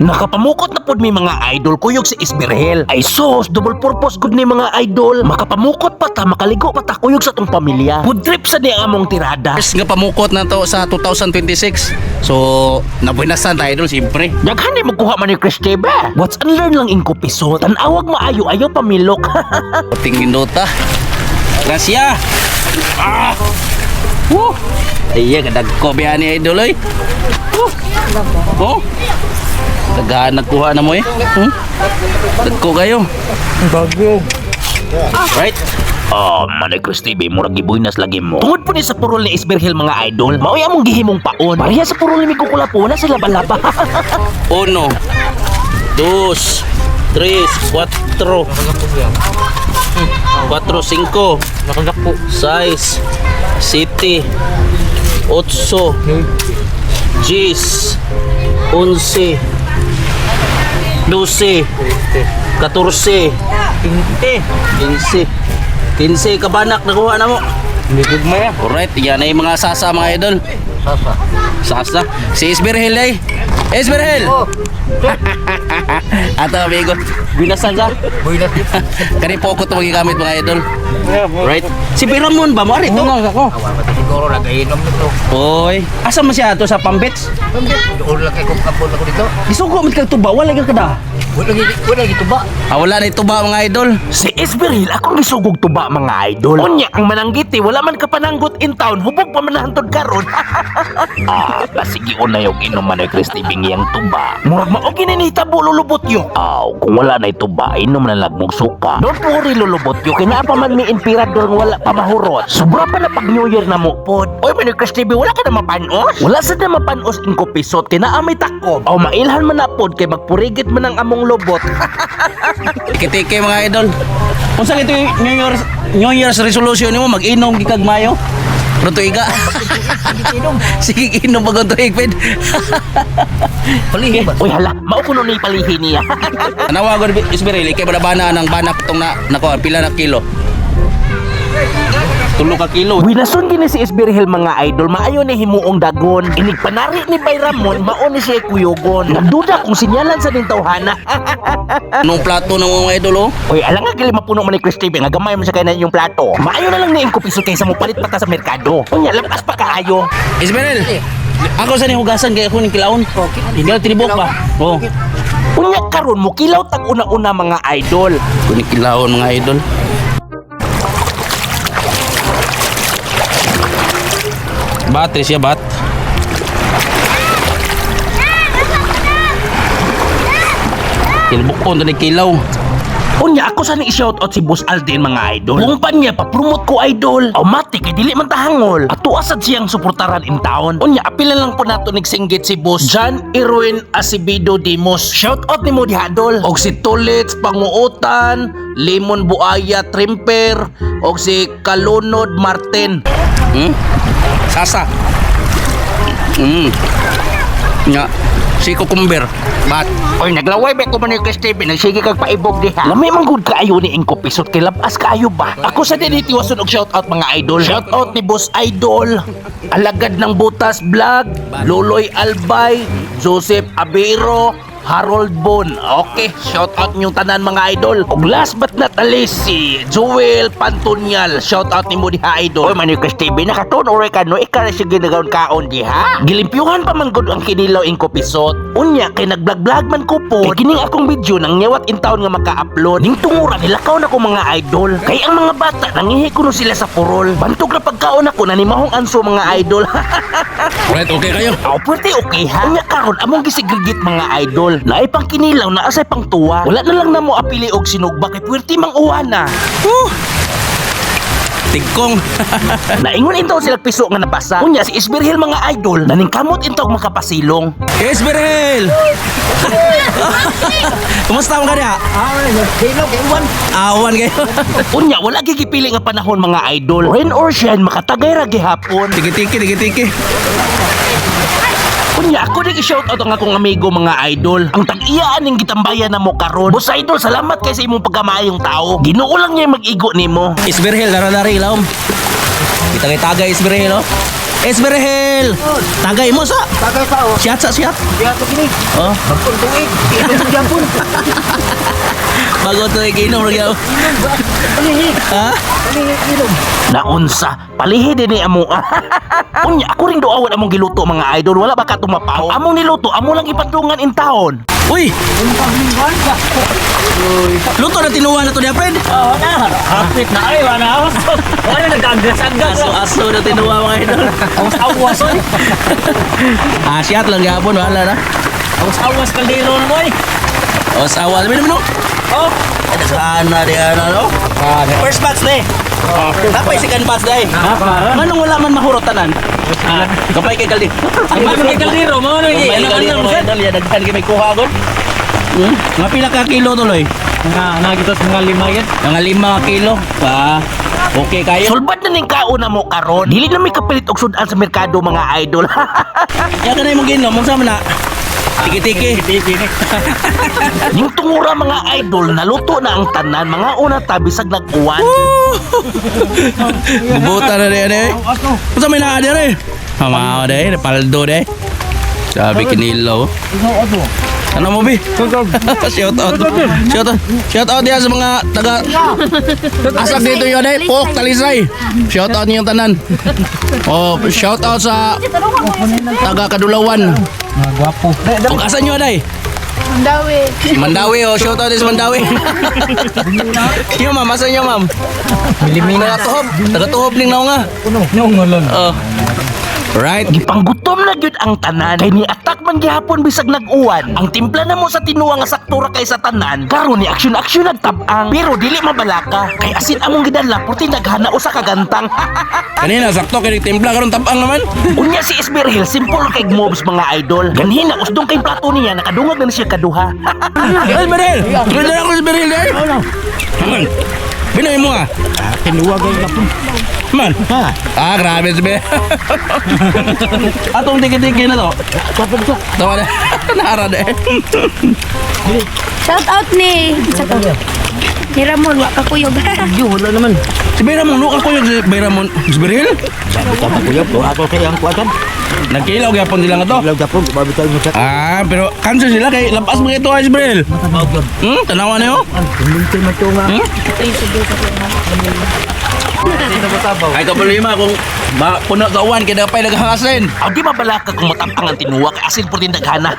Nakapamukot na pod mi mga idol kuyog si Isberhel. Ay sus, double purpose good ni mga idol. Makapamukot pa ta, makaligo pa ta kuyog sa tong pamilya. Food trip sa di among tirada. Yes, nga pamukot na to sa 2026. So, nabuinasan tayo idol, siyempre. Daghan di magkuha man ni Cristebe. What's and learn lang in kupisot. Tanawag maayo ayo pamilok. Tingin nota. Gracia. Ah. Woo. Iya kadag ko biya ni idol oy. Oh. Daghan nagkuha na mo eh. Dagko kayo. Bago. Right? Manay Cristebe, murag gibuinas lagi mo. Tungod po ni sa purol ni Isberhel mga idol. Maoy among gihimong paon. Pareha sa purol ni Mikukula po na sila balaba. 1, 2, 3, 4. 4, 5. Nakagakpo. 6, 7, 8, 10, 11, 12, 14, 15 kabanak nakuha na mo. Hindi gugma ya. Alright, yan ay mga sasa mga idol. Sasa. Si Isberhel ay. Isberhel! Ato amigo, binasan ka? Buinas. Kani pokot mo gigamit mga idol. Right? Si Piramon ba mo ari to? Ako. Awan mati siguro nagainom nito. Oy, asa man siya ato sa Pambets? Doon lang kay kung kapon ako dito. Isugo mit kag tuba, wala ka kada. Wala gito ba? Wala na tuba mga idol. Si Isberhel akong gisugog tuba mga idol. Unya ang mananggiti wala man ka pananggot in town hubog pa man hantod karon. Basigi una yung inom man ni Cristebe yang tuba. Murag mao gininitabo lulubot yo. Kung wala na tuba inom na lagmog suka. Don't worry lulubot yo kina pa man mi emperador nga wala pa mahurot. Sobra pa na pag New Year na mo pod. Oy man ni Cristebe wala ka na mapanos? Wala sad na mapanos in kupisot kina amay takob. Mailhan man na pod kay magpurigit man ang among lobot. Tiki-tiki mga idol. Unsa ito yung New Year's resolution nimo mag-inom gikag mayo? Pero tuiga. Sige inom pag to higpid. Palihi ba? Uy hala, mao kuno ni palihi niya. Nawagon Isberhel kay balabana ng banak tong nako pila na kilo. 3 ka kilo. Winason gini si Isberhel mga idol, maayo ni himuong dagon. Inig panari ni Bayramon, mao ni siya kuyogon. Nagduda kung sinyalan sa ning tawhana. Anong plato ng mga idol oh? Uy, alang nga gali mapuno man ni Cristebe nga gamay mo sa kanya yung plato. Maayo na lang ni ingko piso kaysa mo palit pa ta sa merkado. Unya lapas pa kaayo. Isberhel. Ako sa ni hugasan kay ako ni kilawon. Hindi na tinibok ba? Oh. Unya karon mo kilaw tag una-una mga idol. Ako ni kilawon mga idol. Battery siya bat. Kilbukon to ni kilaw. Unya ako sa ni i-shoutout si Boss Alden mga idol. Kung pa niya pa-promote ko idol. Automatic kay dili man tahangol. Ato asad siyang suportaran in town. Unya apila lang po nato nagsinggit si Boss John Irwin Acevedo Dimos. Shoutout nimo diha idol. Og si Tulits Panguutan, Lemon Buaya Trimper, og si Kalunod Martin. Sasa. Nga. Si Cucumber. Bat. Oy naglaway ba ko man ni Cristebe nagsige kag paibog diha. Lami man gud kaayo ni ingko pisot kay labas kaayo ba. Ako sa dinitiwason og shoutout mga idol. Shoutout ni Boss Idol, Alagad ng Butas Vlog, Loloy Albay, Joseph Abero, Harold Bon. Okay, shout out niyong tanan mga idol. Og last but not least si Joel Pantunial. Shout out nimo diha idol. Oy man ni Cristebe nakaton or ka no ika na siya ginagaon kaon diha. Gilimpyuhan pa man gud ang kinilaw ing kopisot. Unya kay nagblog-vlog man ko po. Kay kining akong video nang nyawat in town nga maka-upload. Ning tungura nilakaw na ko mga idol. Kay ang mga bata nangihi ko no sila sa purol. Bantog na pagkaon ako nanimahong anso mga idol. Right, okay kayo? Pwede okay ha. Unya karon among gisigigit mga idol. Naay pang kinilaw na asay pang tuwa. Wala na lang na mo apili og sinugba kay puwerti mang uwana. Tigkong. Naingon intaw sila piso nga nabasa. Unya si Isberhel mga idol naningkamot intaw makapasilong. Isberhel! Kumusta mo kanya? Kilo kay Juan. Awan kayo. Unya wala gigipili nga panahon mga idol. Rain or shine makatagay ra gihapon. Tiki-tiki. Unya ako din i-shoutout ang akong amigo mga idol. Ang tag-iyaan ning gitambayan na mo karon. Boss idol, salamat kay sa imong pagkamayong tao. Ginoo lang niya mag-igo nimo. Isberhel, dari-dari ilawom. Kita kay tagay Isberhel oh. Esberhel. Tagay mo sa. Tagay pa oh. Siyat sa siyat. Kaya ito gini. Oh, Bagpon tuig. Inom mo gyapon. bago to iginom ra gyud. Palihi. Ha? Palihi inom. Naunsa, palihi din ni amo. Unya, ako rin doawan among giluto mga idol. Wala ba ka tumapaw? Among niluto, amo lang ipatungan in taon. Uy, luto na tinuwa na to niya, friend. Oh, na. Hapit na ay wala. Wala nagagas-agas. Aso na tinuwa mga idol. Awas oy. Siyat lang gapon, wala na. Awas kaldero na boy. Awas, minum. Oh. Sana di ano. First batch na Kapay second batch na Manong wala man mahurot tanan. Kapay kay Kaldi. Ang mga kay kaldero mo ano Kapay kay Kaldi. Ano daghan kay may kuha gon. Mga pila ka kilo tuloy? Nagitos mga 5 yan. Mga 5 kilo. Okay kayo. Sulbad na ning kauna mo karon. Dili na may kapilit og sudan sa merkado mga idol. Ya kanay mo ginom, mo sa na. Tiki-tiki. Ning tungura mga idol, naluto na ang tanan. Mga una tabisag nag-uwan. Bubuta na rin eh. Masa may naa rin eh. Mamao deh, paldo deh. Sabi kinilo. Ano mo bi? Shout out. Shout out dia sa mga taga asag dito yun eh. Pok, Talisay. Shout out niyong tanan. Oh, shout out sa taga Kadulawan. Gwapo. O asan nyo day? Mandawi. Mandawi oh, shout out is Mandawi. Yo ma'am, asan nyo ma'am? Milimina. Taga-tuhop ning naong nga. Nyong ngolon. Oh. Right. Gipanggutom na gyud ang tanan. Kay ni atak man gihapon bisag nag-uwan. Ang timpla na mo sa tinuwa nga saktura kay sa tanan. Karon ni aksyon-aksyon nagtabang. Pero dili mabalaka. Kay asin among gidala puti naghana usa ka gantang. Kanina sakto kay timpla karon tabang naman. Unya si Esberhil simple kay moves mga idol. Ganina usdong kay plato niya nakadungog na siya kaduha. Beril. Beril ako si Beril day. Man. Binoy mo ah. Kinuwag ang kapon. Man. Grabe si Beril. Atong tiki-tiki na to. Tawa na. Nara de. Shout out ni. Ni Ramon, wa ka kuyog. Wala naman. Si Bayramon, luka ko yung si Bayramon. Si Beril? Tama kuya, ako kaya ang kuwatan. Nagkilaw gyapon sila nga to. Ilaw kapon, babitaw mo sa. Pero cancel sila kay lampas mga ito ay si Beril. Mawag. Tanawa na yun. Kuminti mo ito nga. Ay problema kung puno ka uwan kaya pa'y naghangasin. Aw di mabalaka kung matapang ang tinuwa kay asin puti naghana.